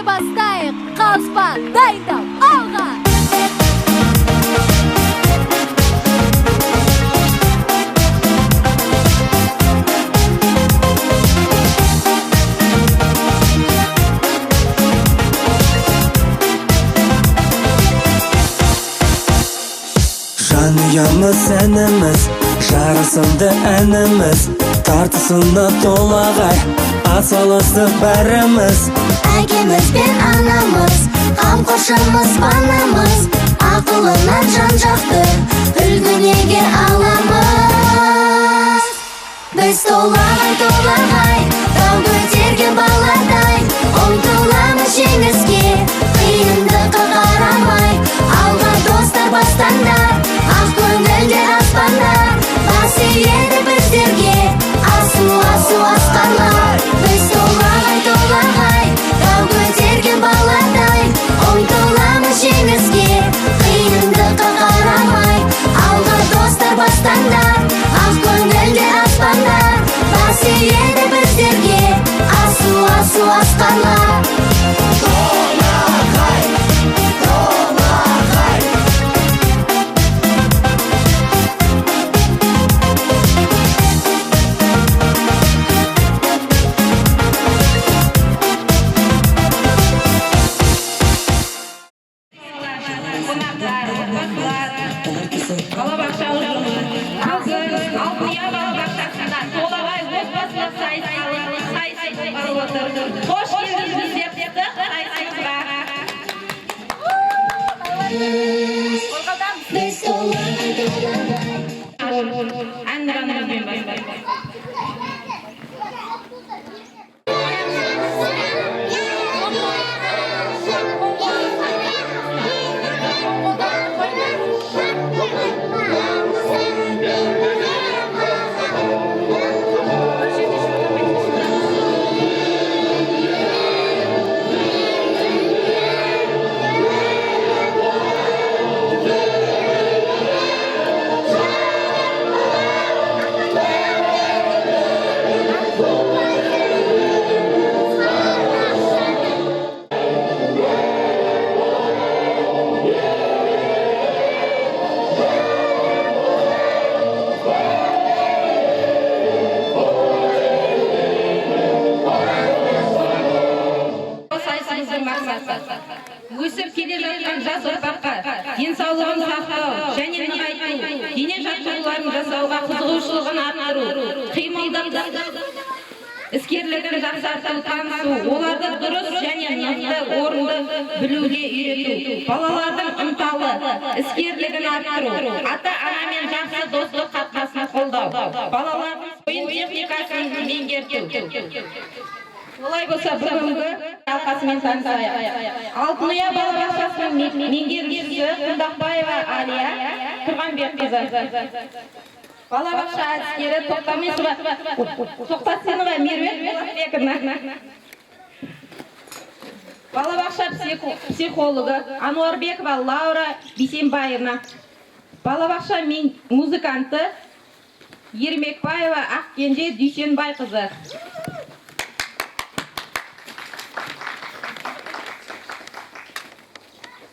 Енді бастайық. Қалыспа, дайындал, алға! Жанұямыз әніміз, жарасымды әніміз, тартысына толағай, атсалысып бәріміз. Әкеміз бен анамыз, қамқоршымыз банамыз, ақылынан жан-жақты үлгінеге аламыз. Біз толағай, тау көтерген баладай, ұмтыламыз жеңіске, қиындыққа қарамай. Алға достар бастаңдар, ақ көңілдер аспандар, бас иеді біздерге асу асқарлар. Біз толағай, тау көтерген баладай, ұмтыламыз жеңіске, қиындыққа қарамай. Алға достар бастаңдар, ақ көңілдер аспандар, бас иеді біздерге асу асқарлар. Балабақша ұжымы бүгін Алтынұя балабақшасында толағай отбасылық сайыс алып отыр. Қош келдіңіз депті сайысымызға. Әнұранымызбен бастаймыз. Өсіп келе жатқан жас ұрпаққа денсаулығын сақтау және нығайту, дене жаттығуларын жасауға қызығушылығын арттыру, қимылдық іскерлігін жақсарту, танысу, оларды дұрыс және нақты орынды білуге үйрету, балалардың ынталы іскерлігін арттыру, ата-анамен жақсы достық қатынасын қолдау, балалардың ойын техникасын меңгерту. Олай болса, бүгінгі алқасымен танысайық. Алтынұя балабақшасының меңгерушісі Құндақбаева Алия Тұрғанбекқызы. Балабақша әдіскері Тоқтасынова Меруерт Болатбековна. Балабақша психологы Ануарбекова Лаура Бисенбаевна. Балабақша музыканты Ермекбаева Ақкенже Дүйсенбайқызы.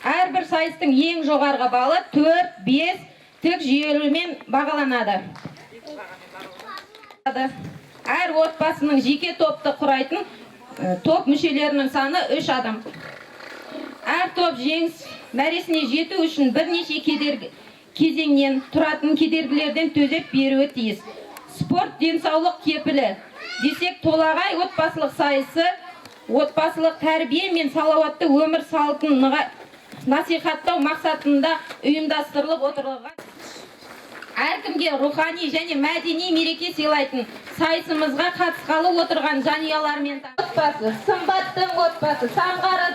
Әрбір сайыстың ең жоғарғы балы 4-5 тік жүйелімен бағаланады. Әр отбасының жеке топты құрайтын топ мүшелерінің саны 3 адам. Әр топ жеңіс мәресіне жету үшін бірнеше кезеңнен тұратын кедергілерден төзеп беруі тиіс. Спорт денсаулық кепілі десек, толағай отбасылық сайысы отбасылық тәрбие мен салауатты өмір салтын насихаттау мақсатында ұйымдастырылып отырған. Әркімге рухани және мәдени мереке сыйлайтын сайысымызға қатысқалы отырған жанұялармен отбасы, сымбаттың отбасы, самғары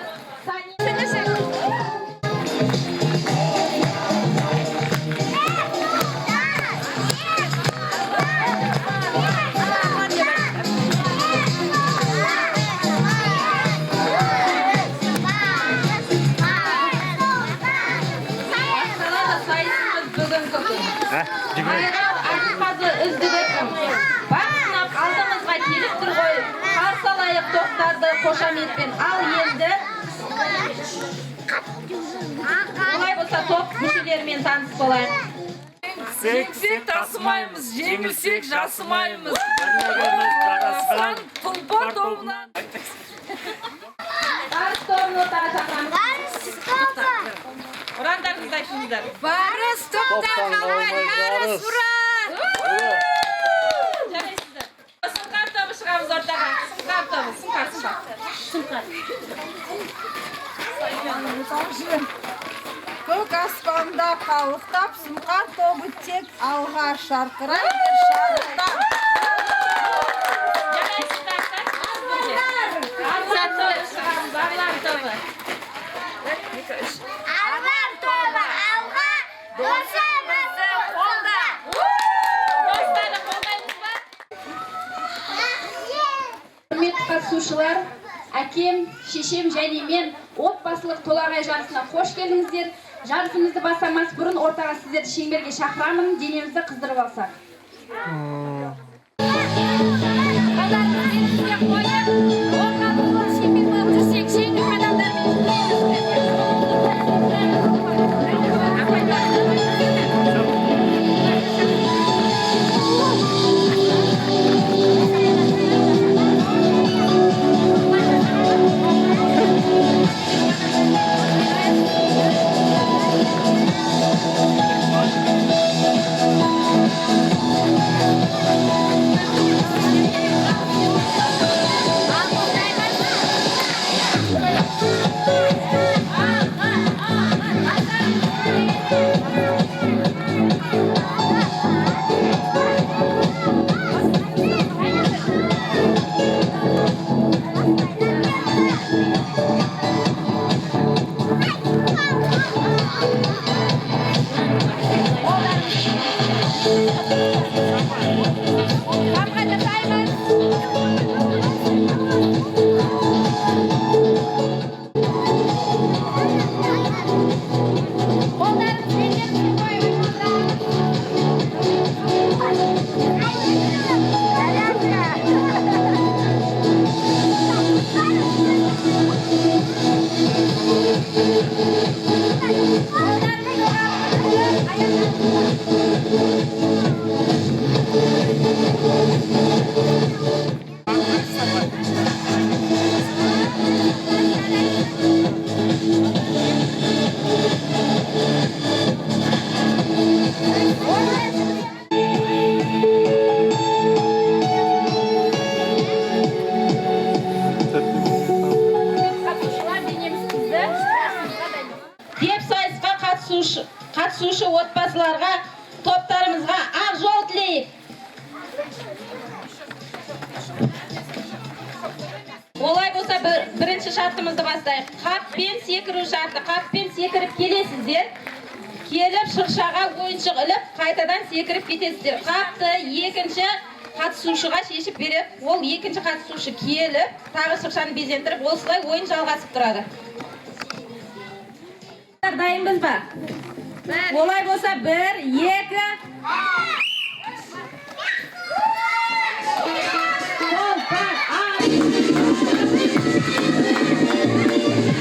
тоқтарды қошаметпен. Ал енді олай болса топ мүшелерімен таныс болайық. Жеңсек тасымаймыз, жеңілсек жасымаймыз. Бірлігіміз жарасқан тұлпар тобынан. Барыс тобын ортаға шақырамыз. Ұрандарыңызды айтыңыздар. Барыс топта қалмай, барыс ұра! Жарайсыздар. Сұңқар тобы шығамыз ортаға. Сұңқар тобы, сұңқар. Көк аспанда қалықтап, сұңқар тобы тек алға шарқырай бер шарықтап. Жарайсыздар. Арлан тобы шығамыз, арлан тобы. Арлан тобы алға, достарымызды қолда. Достарды қолдаймыз ба? Құрметті қатысушылар, әкем, шешем және мен отбасылық толағай жарысына қош келдіңіздер. Жарысымызды бастамас бұрын ортаға сіздерді шеңберге шақырамын, денемізді қыздырып алсақ. қатысушы отбасыларға, топтарымызға ақ жол тілейік. Олай болса бірінші шартымызды бастайық. Қаппен секіру шарты. Қаппен секіріп келесіздер. Келіп шыршаға ойыншық іліп, қайтадан секіріп кетесіздер. Қапты екінші қатысушыға шешіп беріп, ол екінші қатысушы келіп, тағы шыршаны безендіріп, осылай ойын жалғасып тұрады. Дайынбыз ба? Олай болса 1, 2 Hey!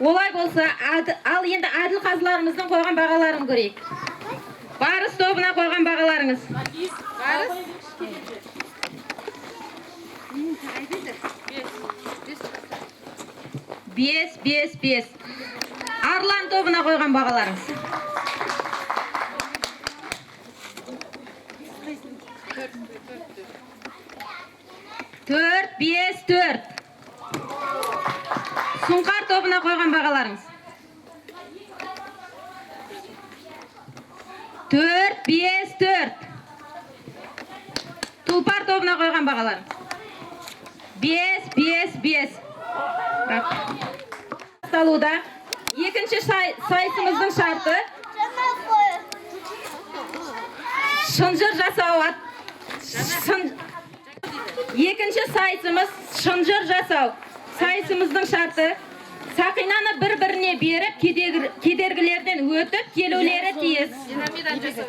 Олай болса, ал енді әділ қазыларымыздың қойған бағаларын көрейік. Барыс тобына қойған бағаларыңыз. Бес. Арлан тобына қойған бағаларыңыз. 4. Сұңқар тобына қойған бағаларыңыз. 4. Тұлпар тобына қойған бағаларыңыз. 5. Басталуда. Екінші сайысымыздың шарты шынжыр жасау. Екінші сайысымыз шынжыр жасау. Сайысымыздың шарты сақинаны бір-біріне беріп, кедергілерден өтіп келулері тиіс. Пирамида жасау.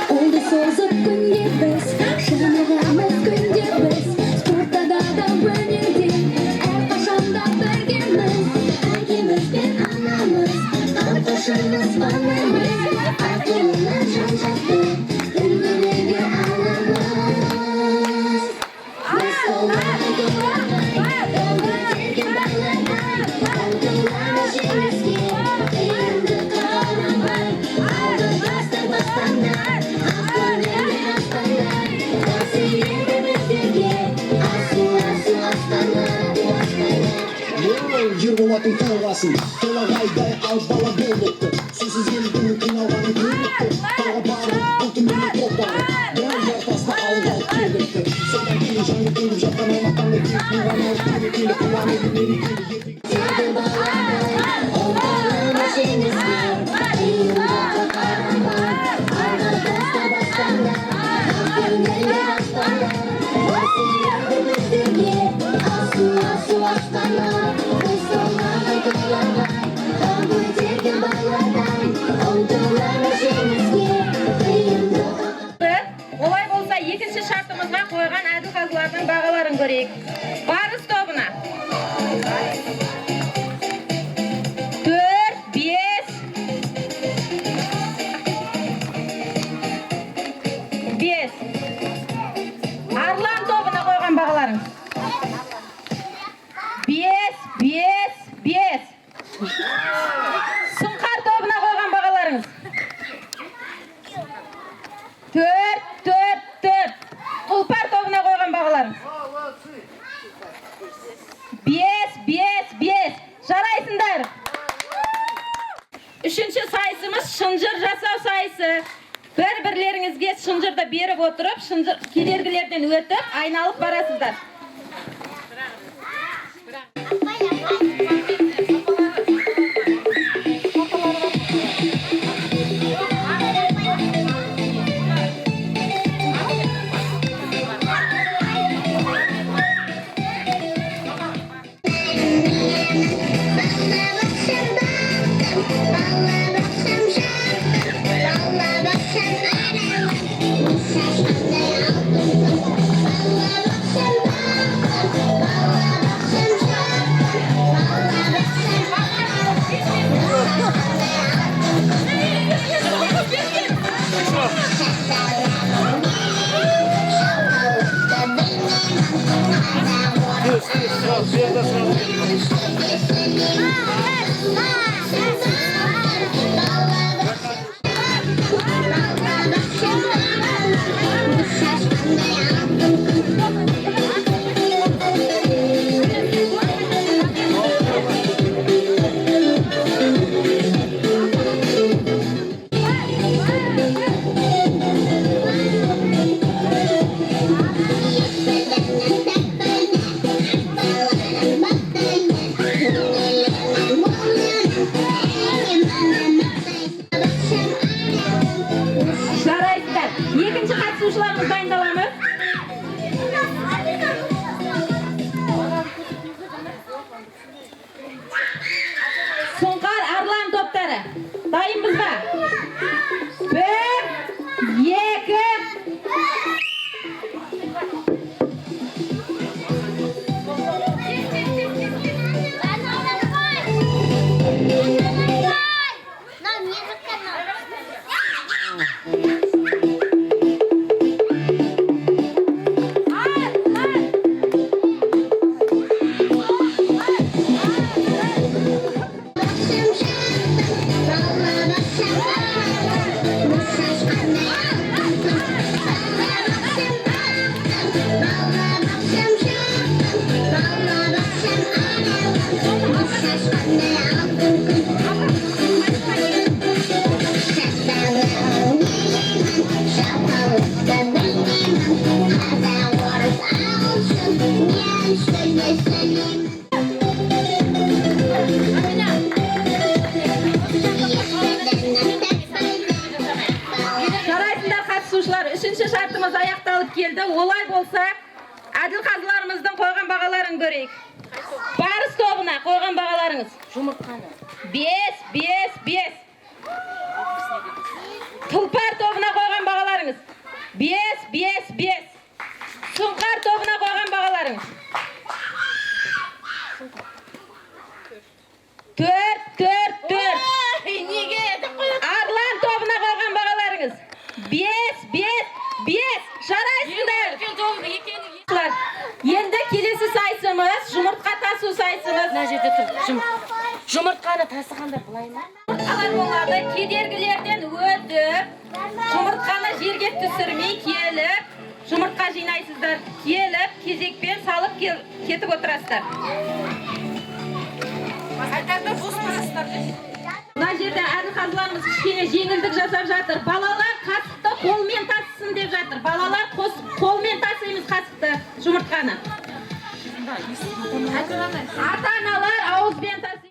Oldu sozuk günde biz, şanlarımız günde biz. Sportta da böyledir, her paşamda bölgemiz. Herkemiz bir anamız, alkışımız onlarımız. Aklımızın şanşası, ünlüleri bir anamız. Biz olmalı duvarlar, doldu sevgi bağlarlar. Algılar şeyimiz ki, eğildi karanlar. Aldı bastı bastanlar, aslan eller aslanlar. Nasiyede bizdeki, asu asu aslanlar, aslanlar. Yirbolатын толғасын толағайдай ал бала болыпты сусыз елдің қиналғаны көріпті тағы барып бұл түннен тоқтары бәрі жартасты алып алып келіпті содан кейін жаңа келіп жатқан аймақтан еркек туған алып келіп қуанып мерекелі Sevgi bağlarlar, onlarla şeyimizki, eğildi karanlar. Aldı bastı bastanlar, aslan eller aslanlar. Nasiyede bizdeki, asu asu aslanlar. Biz olmalı duvarlar, doldu sevgi bağlarlar. Onlarla şeyimizki, eğildi Олай болса, екінші шартымызға қойған әділ қазылардың бағаларын көрейік. Барыс тобына. 4, 5, 5. Арлан тобына қойған бағаларың. 5, 5, 5. Сұңқар тобына қойған бағаларыңыз. 4, 4, 4. Тұлпар тобына қойған бағаларыңыз. 5, 5, 5. Жарайсыңдар. Үшінші сайысымыз шынжыр жасау сайысы. Бір-бірлеріңізге шынжырды беріп отырып, шынжыр кедергілерден өтіп, айналып барасыздар. Жарайсыздар. Екінші қатысушыларымыз дайындала ма? Сұңқар, Арлан топтары. Дайынбыз ба? 1, 2. Нам не Жарайсыңдар қатысушылар, үшінші шартымыз аяқталып келді. Олай болса, әділ қазыларымыздың қойған бағаларын көрейік. Барыс тобына қойған бағаларыңыз. Жұмыртқаны. 5. Тұлпар тобына қойған бағаларыңыз. 5. Сұңқар тобына қойған бағаларыңыз. 4. Арлан тобына қойған бағаларыңыз. 5. Жарайсыңдар. Енді келесі сайысымыз жұмыртқа тасу сайысымыз. Жұмыртқаны тасығандар былай ма? Жұмыртқалар болады, кедергілерден өтіп, жұмыртқаны жерге түсірмей келіп, жұмыртқа жинайсыздар. Келіп, кезекпен салып кетіп отырасыздар. Мына жерде әділ қазыларымыз кішкене жеңілдік жасап жатыр. Балалар қасықты қолмен тасысын деп жатыр. Балалар қолмен тасимыз қасықты жұмыртқаны. Ата-аналар ауызбен тасиды.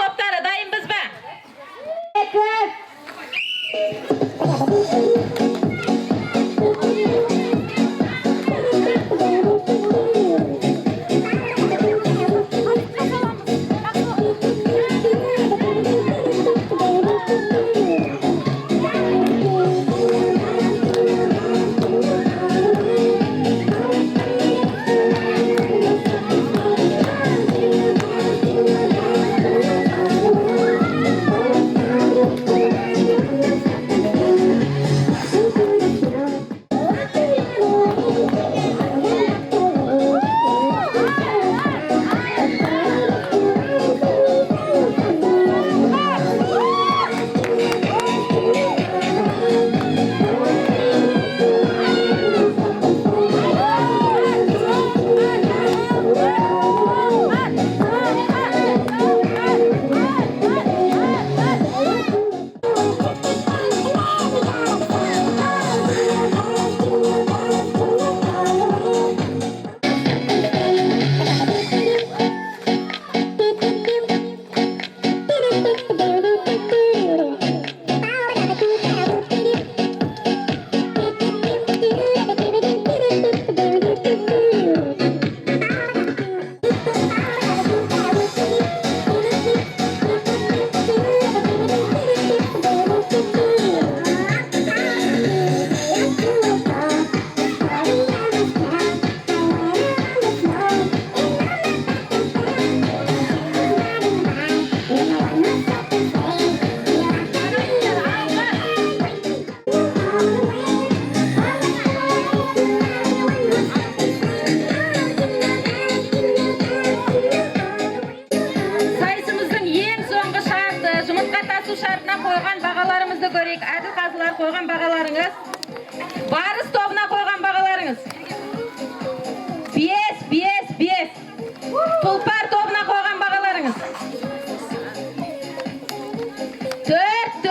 Топтары дайынбыз ба? қойған бағаларыңыз. Барыс тобына қойған бағаларыңыз. 5. Тұлпар тобына қойған бағаларыңыз. 4.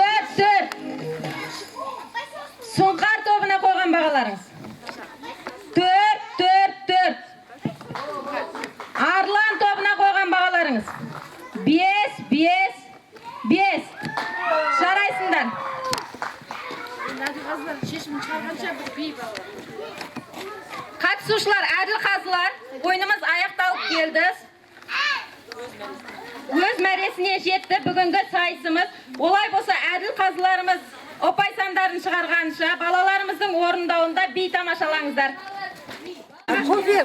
Сұңқар тобына қойған бағаларыңыз. 4. Арлан тобына қойған бағаларыңыз. 5. Жарайсыңдар. Қатысушылар, әділ қазылар, ойынымыз аяқталып келді. Өз мәресіне жетті бүгінгі сайысымыз. Олай болса әділ қазыларымыз опай сандарын шығарғанша балаларымыздың орындауында би тамашалаңыздар. Кофе.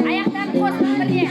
Аяқтарын қосып бірге.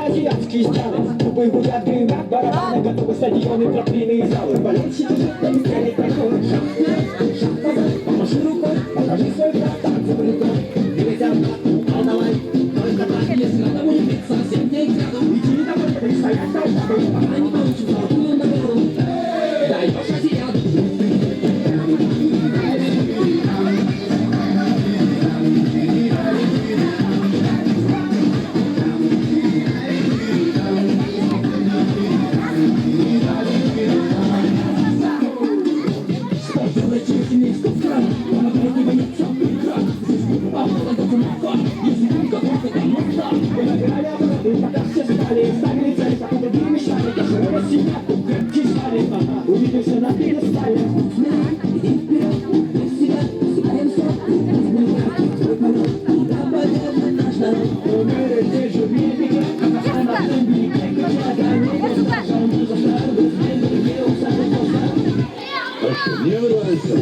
Азиатские страны, тупые гулят, гремят барабаны, готовы стадионы, тропины и залы. Болельщики ждут, быстрее проходит шаг назад, помаши рукой, покажи свой брат, так забрито. Нельзя волновать, только так, если надо будет биться, всем не взглядом. Иди домой, предстоять толпой, пока не получишь золотую награду. Даешь азиат. Увидимся на пьедестале. Мне нравится.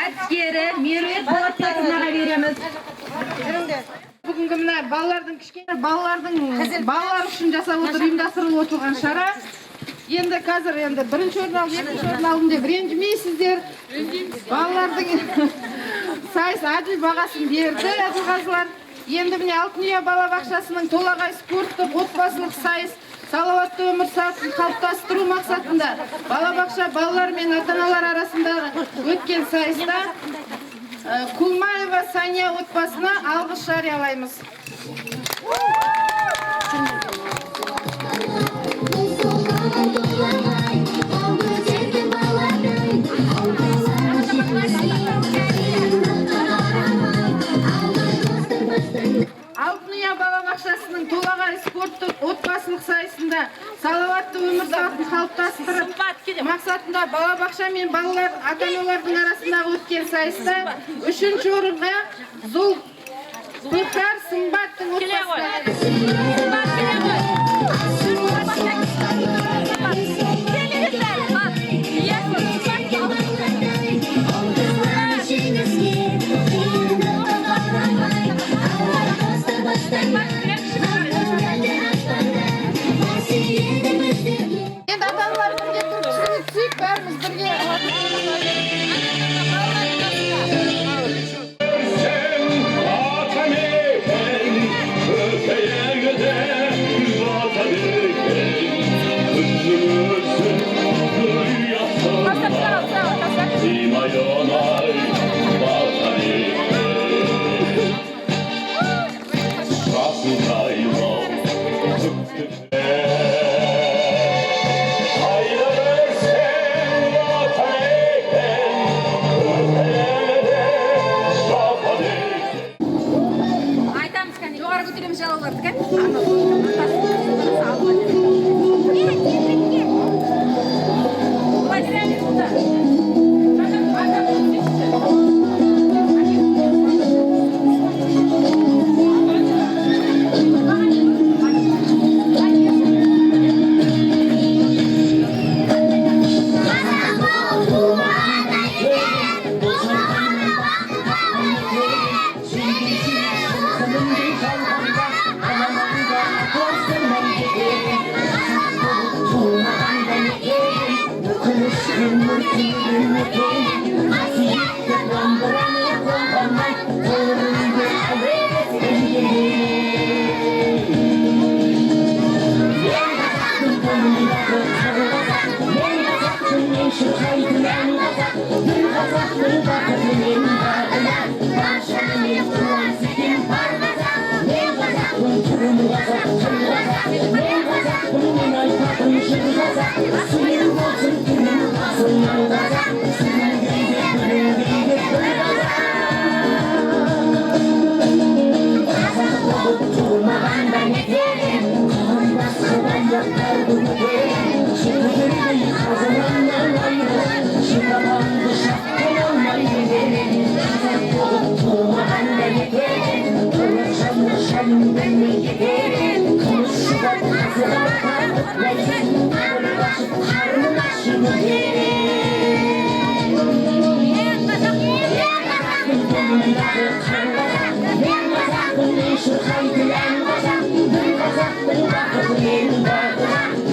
Әскері Мерует Болатбековнаға береміз. Бүгінгі мына балалардың кішкене балалар үшін жасап отыр, ұйымдастырылып отырған шара. Енді қазір бірінші орын алып, екінші орын алдым деп ренжімейсіздер. Балалардың сайыс әділ бағасын берді, әділ қазылар. Енді міне Алтын Ұя балабақшасының толағай спорттық отбасылық сайыс салауатты өмір салтын қалыптастыру мақсатында балабақша балалар мен ата-аналар арасында өткен сайыста Кулмаева Сания отбасына алғыс жариялаймыз. Алтын балабақшасының толағай спорттық отбасылық сайысында салауатты өмір салтын қалыптастырып мақсатында балабақша мен балалар ата-аналардың арасындағы өткен сайыста 3-ші орынға Зулпихар Сымбаттың отбасына енді ата-аналарымыз келіп тұрып кішкене түсейік, бәріміз бірге.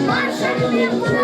Barşa